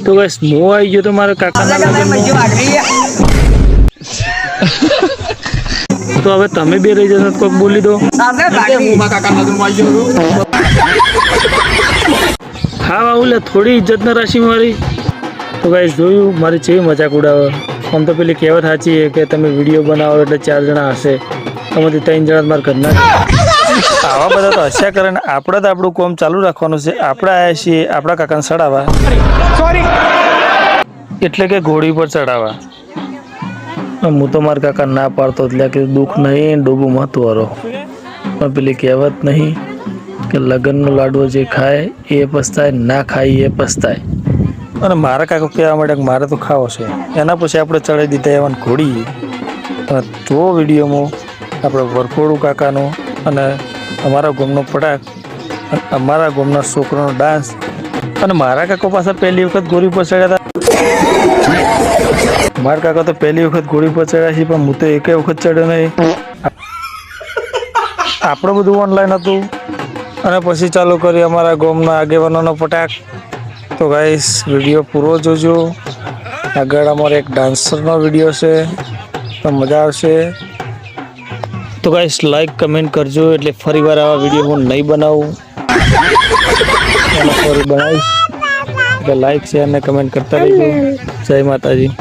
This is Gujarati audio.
તો બસ હું આવી ગયો તો મારા કાકાના લગ્નમાં. તો હવે તમે બે રહી જશો કોઈક બોલી દો. હા બાબુલે થોડી ઇજ્જત ના રાશિ મારી. તો ગાઈસ જોયું મારી કેવી મજાક ઉડાવે. આમ તો પેલી કહેવત સાચી છે કે તમે વિડીયો બનાવો એટલે 4 જણા હશે, એમાંથી 3 જણા મારા ઘરના. આવા બધા તો હસ્યા કરે ને આપણે તો આપણું કામ ચાલુ રાખવાનું છે. આપણે આવ્યા છીએ આપણા કાકાને ચડાવવા, એટલે કે ઘોડી પર ચડાવવા. હું તો મારા કાકા ના પાડતો એટલે કે દુઃખ નહીં ડૂબું મતું હરો. પણ પેલી કહેવત નહીં કે લગ્નનો લાડવો જે ખાય એ પસ્તાય, ના ખાય એ પસ્તાય. અને મારા કાકા કહેવા માંડે કે મારે તો ખાવો છે. એના પછી આપણે ચડાવી દીધા એવા ઘોડી. અને જો વિડીયોમાં આપણે વરખોડું કાકાનો અને અમારા ગામનો પટાક, અમારા ગામના છોકરાનો ડાન્સ, અને મારા કાકા પાસે પહેલી વખત ઘોડી પર ચડ્યા હતા. મારા કાકા તો પહેલી વખત ઘોડી પર ચડ્યા છે, પણ હું તો એકે વખત ચડ્યો નહીં. આપણે બધું ઓનલાઈન હતું અને પછી ચાલુ કરી અમારા ગામના આગેવાનોનો પટાક. તો ગાઈસ વિડીયો પૂરો જોજો. આગળ અમારો એક ડાન્સરનો વિડીયો છે, તો મજા આવશે. તો ગાઈસ લાઈક કમેન્ટ કરજો એટલે ફરી વાર આવા વિડીયો હું નહીં બનાવું. ફરી બનાવીશ એટલે લાઈક શેર ને કમેન્ટ કરતા રહેજો. જય માતાજી.